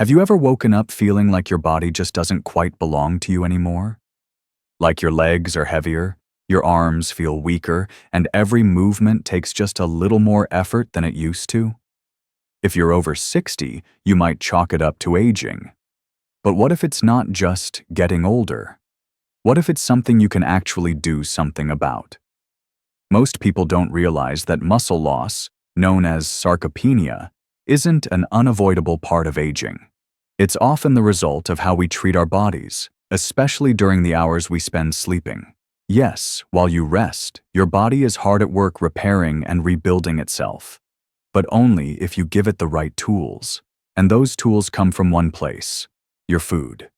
Have you ever woken up feeling like your body just doesn't quite belong to you anymore? Like your legs are heavier, your arms feel weaker, and every movement takes just a little more effort than it used to? If you're over 60, you might chalk it up to aging. But what if it's not just getting older? What if it's something you can actually do something about? Most people don't realize that muscle loss, known as sarcopenia, isn't an unavoidable part of aging. It's often the result of how we treat our bodies, especially during the hours we spend sleeping. Yes, while you rest, your body is hard at work repairing and rebuilding itself. But only if you give it the right tools. And those tools come from one place: your food.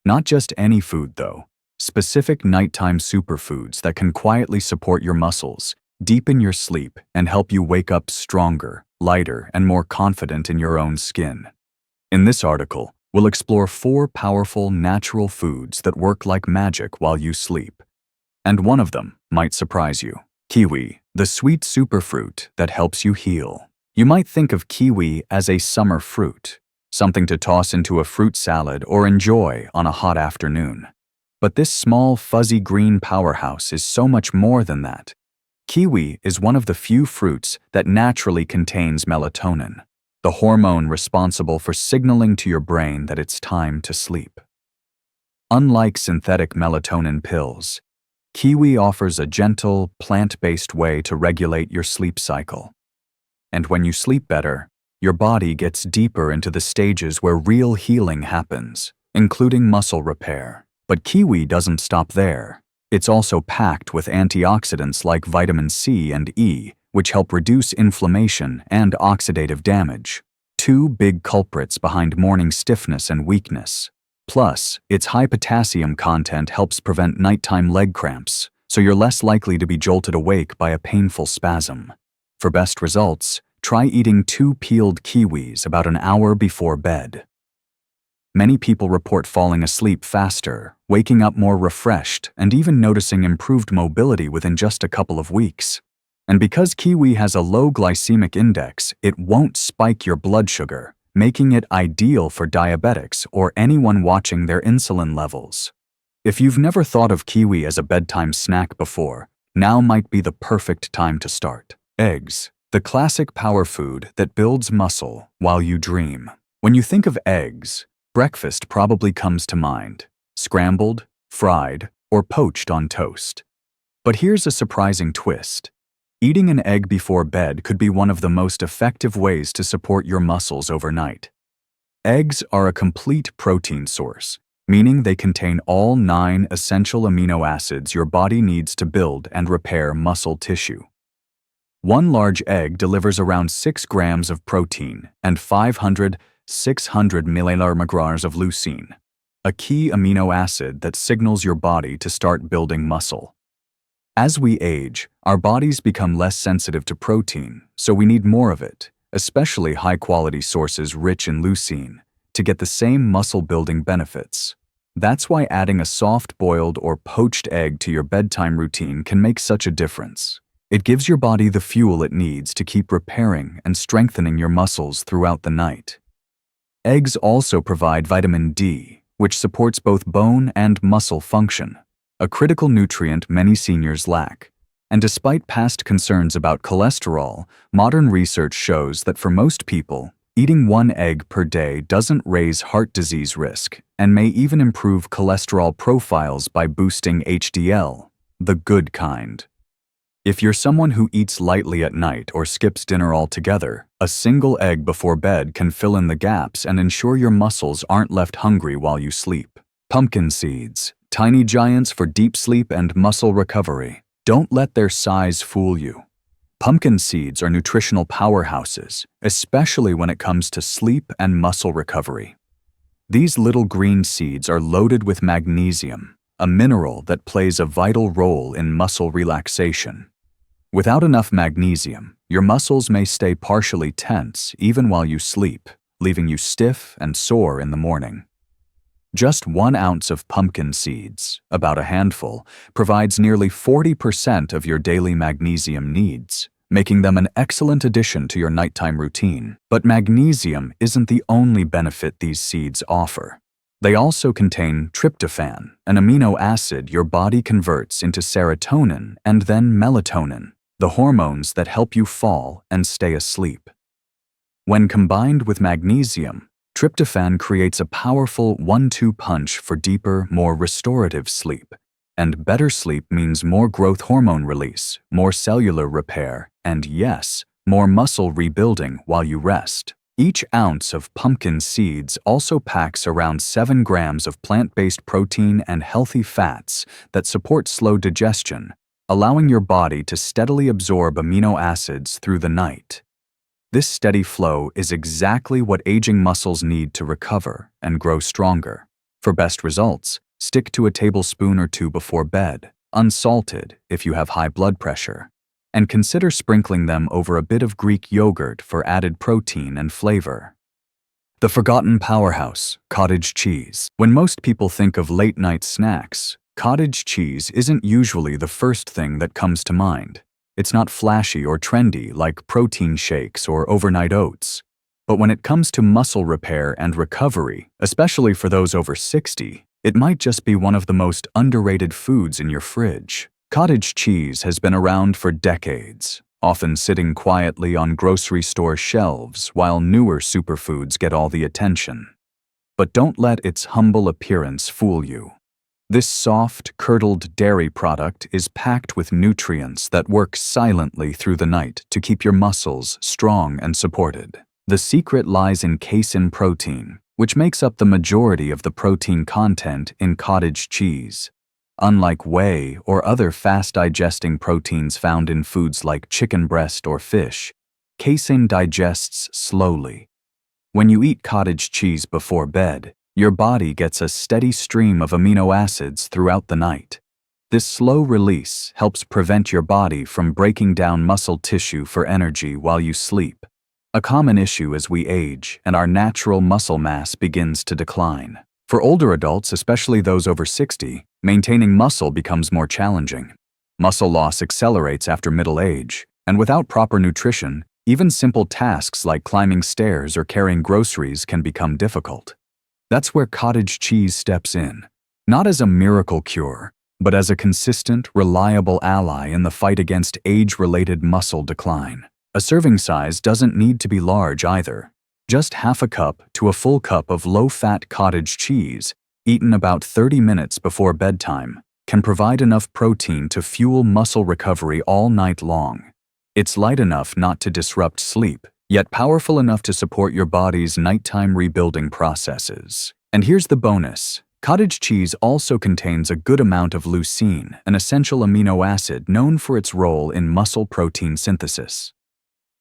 Not just any food, though. Specific nighttime superfoods that can quietly support your muscles, deepen your sleep, and help you wake up stronger, lighter, and more confident in your own skin. In this article, we'll explore 4 powerful natural foods that work like magic while you sleep. And one of them might surprise you: kiwi, the sweet superfruit that helps you heal. You might think of kiwi as a summer fruit, something to toss into a fruit salad or enjoy on a hot afternoon. But this small, fuzzy green powerhouse is so much more than that. Kiwi is one of the few fruits that naturally contains melatonin, the hormone responsible for signaling to your brain that it's time to sleep. Unlike synthetic melatonin pills, kiwi offers a gentle, plant-based way to regulate your sleep cycle. And when you sleep better, your body gets deeper into the stages where real healing happens, including muscle repair. But kiwi doesn't stop there. It's also packed with antioxidants like vitamin C and E, which help reduce inflammation and oxidative damage, 2 big culprits behind morning stiffness and weakness. Plus, its high potassium content helps prevent nighttime leg cramps, so you're less likely to be jolted awake by a painful spasm. For best results, try eating 2 peeled kiwis about an hour before bed. Many people report falling asleep faster, waking up more refreshed, and even noticing improved mobility within just a couple of weeks. And because kiwi has a low glycemic index, it won't spike your blood sugar, making it ideal for diabetics or anyone watching their insulin levels. If you've never thought of kiwi as a bedtime snack before, now might be the perfect time to start. Eggs, the classic power food that builds muscle while you dream. When you think of eggs, breakfast probably comes to mind: scrambled, fried, or poached on toast. But here's a surprising twist. Eating an egg before bed could be one of the most effective ways to support your muscles overnight. Eggs are a complete protein source, meaning they contain all 9 essential amino acids your body needs to build and repair muscle tissue. One large egg delivers around 6 grams of protein and 600 millilars of leucine, a key amino acid that signals your body to start building muscle. As we age, our bodies become less sensitive to protein, so we need more of it, especially high-quality sources rich in leucine, to get the same muscle-building benefits. That's why adding a soft-boiled or poached egg to your bedtime routine can make such a difference. It gives your body the fuel it needs to keep repairing and strengthening your muscles throughout the night. Eggs also provide vitamin D, which supports both bone and muscle function, a critical nutrient many seniors lack. And despite past concerns about cholesterol, modern research shows that for most people, eating 1 egg per day doesn't raise heart disease risk and may even improve cholesterol profiles by boosting HDL, the good kind. If you're someone who eats lightly at night or skips dinner altogether, a single egg before bed can fill in the gaps and ensure your muscles aren't left hungry while you sleep. Pumpkin seeds, tiny giants for deep sleep and muscle recovery. Don't let their size fool you. Pumpkin seeds are nutritional powerhouses, especially when it comes to sleep and muscle recovery. These little green seeds are loaded with magnesium, a mineral that plays a vital role in muscle relaxation. Without enough magnesium, your muscles may stay partially tense even while you sleep, leaving you stiff and sore in the morning. Just 1 ounce of pumpkin seeds, about a handful, provides nearly 40% of your daily magnesium needs, making them an excellent addition to your nighttime routine. But magnesium isn't the only benefit these seeds offer. They also contain tryptophan, an amino acid your body converts into serotonin and then melatonin, the hormones that help you fall and stay asleep. When combined with magnesium, tryptophan creates a powerful 1-2 punch for deeper, more restorative sleep. And better sleep means more growth hormone release, more cellular repair, and yes, more muscle rebuilding while you rest. Each ounce of pumpkin seeds also packs around 7 grams of plant-based protein and healthy fats that support slow digestion, allowing your body to steadily absorb amino acids through the night. This steady flow is exactly what aging muscles need to recover and grow stronger. For best results, stick to a tablespoon or 2 before bed, unsalted if you have high blood pressure, and consider sprinkling them over a bit of Greek yogurt for added protein and flavor. The forgotten powerhouse, cottage cheese. When most people think of late-night snacks, cottage cheese isn't usually the first thing that comes to mind. It's not flashy or trendy like protein shakes or overnight oats. But when it comes to muscle repair and recovery, especially for those over 60, it might just be one of the most underrated foods in your fridge. Cottage cheese has been around for decades, often sitting quietly on grocery store shelves while newer superfoods get all the attention. But don't let its humble appearance fool you. This soft, curdled dairy product is packed with nutrients that work silently through the night to keep your muscles strong and supported. The secret lies in casein protein, which makes up the majority of the protein content in cottage cheese. Unlike whey or other fast-digesting proteins found in foods like chicken breast or fish, casein digests slowly. When you eat cottage cheese before bed, your body gets a steady stream of amino acids throughout the night. This slow release helps prevent your body from breaking down muscle tissue for energy while you sleep, a common issue as we age and our natural muscle mass begins to decline. For older adults, especially those over 60, maintaining muscle becomes more challenging. Muscle loss accelerates after middle age, and without proper nutrition, even simple tasks like climbing stairs or carrying groceries can become difficult. That's where cottage cheese steps in, not as a miracle cure, but as a consistent, reliable ally in the fight against age-related muscle decline. A serving size doesn't need to be large either. Just half a cup to a full cup of low-fat cottage cheese, eaten about 30 minutes before bedtime, can provide enough protein to fuel muscle recovery all night long. It's light enough not to disrupt sleep, yet powerful enough to support your body's nighttime rebuilding processes. And here's the bonus. Cottage cheese also contains a good amount of leucine, an essential amino acid known for its role in muscle protein synthesis.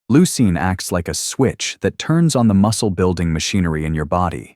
Leucine acts like a switch that turns on the muscle-building machinery in your body.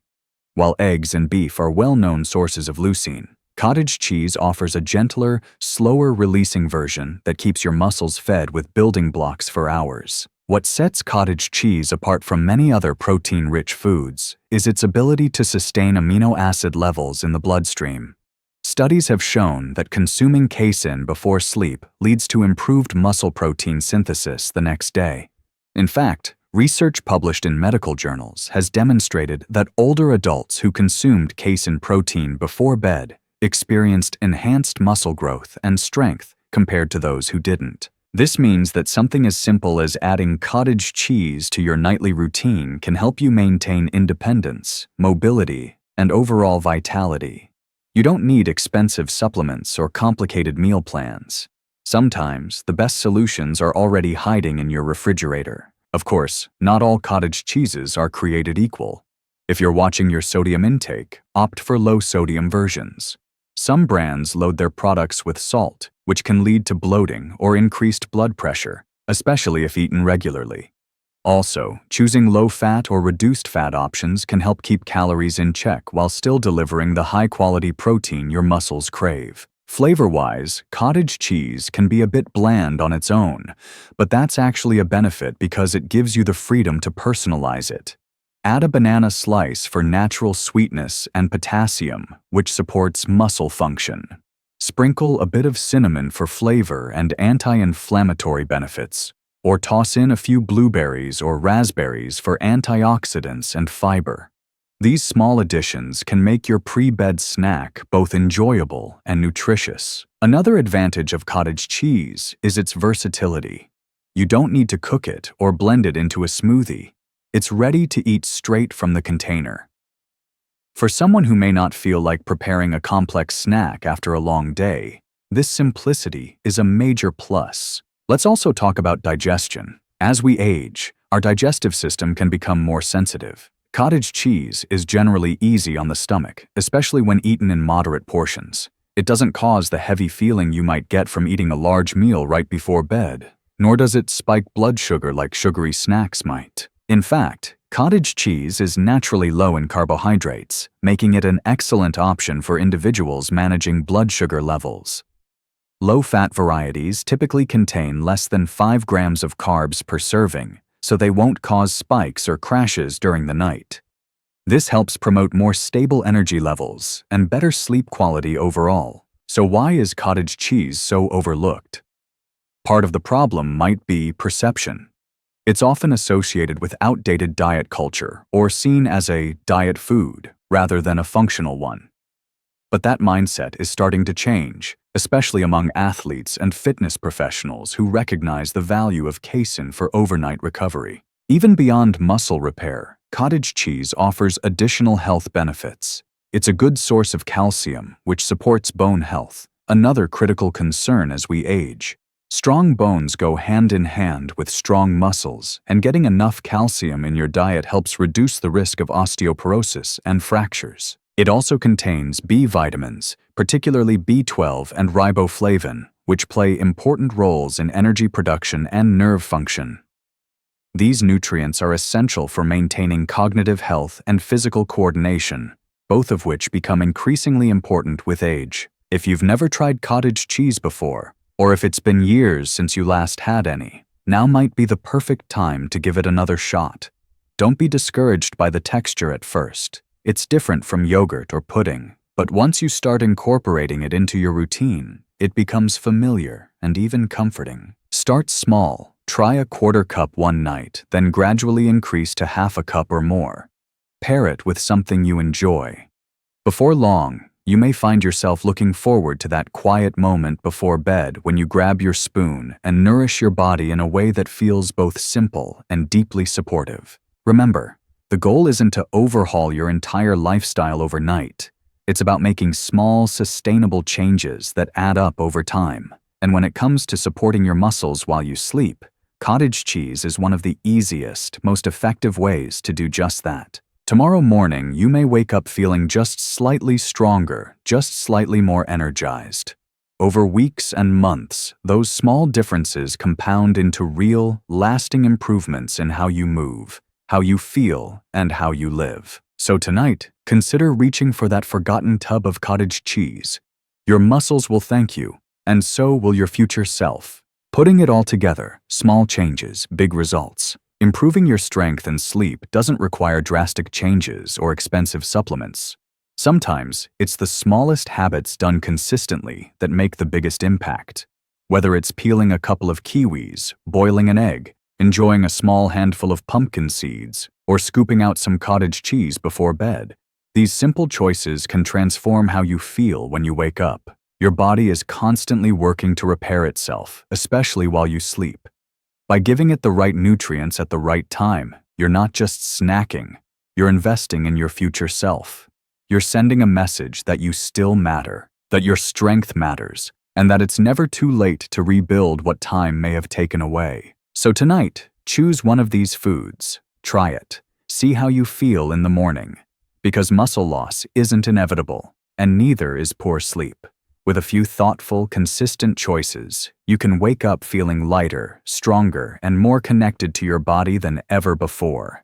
While eggs and beef are well-known sources of leucine, cottage cheese offers a gentler, slower-releasing version that keeps your muscles fed with building blocks for hours. What sets cottage cheese apart from many other protein-rich foods is its ability to sustain amino acid levels in the bloodstream. Studies have shown that consuming casein before sleep leads to improved muscle protein synthesis the next day. In fact, research published in medical journals has demonstrated that older adults who consumed casein protein before bed experienced enhanced muscle growth and strength compared to those who didn't. This means that something as simple as adding cottage cheese to your nightly routine can help you maintain independence, mobility, and overall vitality. You don't need expensive supplements or complicated meal plans. Sometimes, the best solutions are already hiding in your refrigerator. Of course, not all cottage cheeses are created equal. If you're watching your sodium intake, opt for low-sodium versions. Some brands load their products with salt, which can lead to bloating or increased blood pressure, especially if eaten regularly. Also, choosing low-fat or reduced-fat options can help keep calories in check while still delivering the high-quality protein your muscles crave. Flavor-wise, cottage cheese can be a bit bland on its own, but that's actually a benefit because it gives you the freedom to personalize it. Add a banana slice for natural sweetness and potassium, which supports muscle function. Sprinkle a bit of cinnamon for flavor and anti-inflammatory benefits, Or toss in a few blueberries or raspberries for antioxidants and fiber. These small additions can make your pre-bed snack both enjoyable and nutritious. Another advantage of cottage cheese is its versatility. You don't need to cook it or blend it into a smoothie. It's ready to eat straight from the container. For someone who may not feel like preparing a complex snack after a long day, this simplicity is a major plus. Let's also talk about digestion. As we age, our digestive system can become more sensitive. Cottage cheese is generally easy on the stomach, especially when eaten in moderate portions. It doesn't cause the heavy feeling you might get from eating a large meal right before bed, nor does it spike blood sugar like sugary snacks might. In fact, cottage cheese is naturally low in carbohydrates, making it an excellent option for individuals managing blood sugar levels. Low-fat varieties typically contain less than 5 grams of carbs per serving, so they won't cause spikes or crashes during the night. This helps promote more stable energy levels and better sleep quality overall. So why is cottage cheese so overlooked? Part of the problem might be perception. It's often associated with outdated diet culture or seen as a diet food rather than a functional one. But that mindset is starting to change, especially among athletes and fitness professionals who recognize the value of casein for overnight recovery. Even beyond muscle repair, cottage cheese offers additional health benefits. It's a good source of calcium, which supports bone health, another critical concern as we age. Strong bones go hand in hand with strong muscles, and getting enough calcium in your diet helps reduce the risk of osteoporosis and fractures. It also contains B vitamins, particularly B12 and riboflavin, which play important roles in energy production and nerve function. These nutrients are essential for maintaining cognitive health and physical coordination, both of which become increasingly important with age. If you've never tried cottage cheese before, or if it's been years since you last had any, now might be the perfect time to give it another shot. Don't be discouraged by the texture at first. It's different from yogurt or pudding, but once you start incorporating it into your routine, it becomes familiar and even comforting. Start small. Try a quarter cup one night, then gradually increase to half a cup or more. Pair it with something you enjoy. Before long, you may find yourself looking forward to that quiet moment before bed when you grab your spoon and nourish your body in a way that feels both simple and deeply supportive. Remember, the goal isn't to overhaul your entire lifestyle overnight. It's about making small, sustainable changes that add up over time. And when it comes to supporting your muscles while you sleep, cottage cheese is one of the easiest, most effective ways to do just that. Tomorrow morning, you may wake up feeling just slightly stronger, just slightly more energized. Over weeks and months, those small differences compound into real, lasting improvements in how you move, how you feel, and how you live. So tonight, consider reaching for that forgotten tub of cottage cheese. Your muscles will thank you, and so will your future self. Putting it all together, small changes, big results. Improving your strength and sleep doesn't require drastic changes or expensive supplements. Sometimes, it's the smallest habits done consistently that make the biggest impact. Whether it's peeling a couple of kiwis, boiling an egg, enjoying a small handful of pumpkin seeds, or scooping out some cottage cheese before bed, these simple choices can transform how you feel when you wake up. Your body is constantly working to repair itself, especially while you sleep. By giving it the right nutrients at the right time, you're not just snacking, you're investing in your future self. You're sending a message that you still matter, that your strength matters, and that it's never too late to rebuild what time may have taken away. So tonight, choose one of these foods. Try it. See how you feel in the morning. Because muscle loss isn't inevitable, and neither is poor sleep. With a few thoughtful, consistent choices, you can wake up feeling lighter, stronger, and more connected to your body than ever before.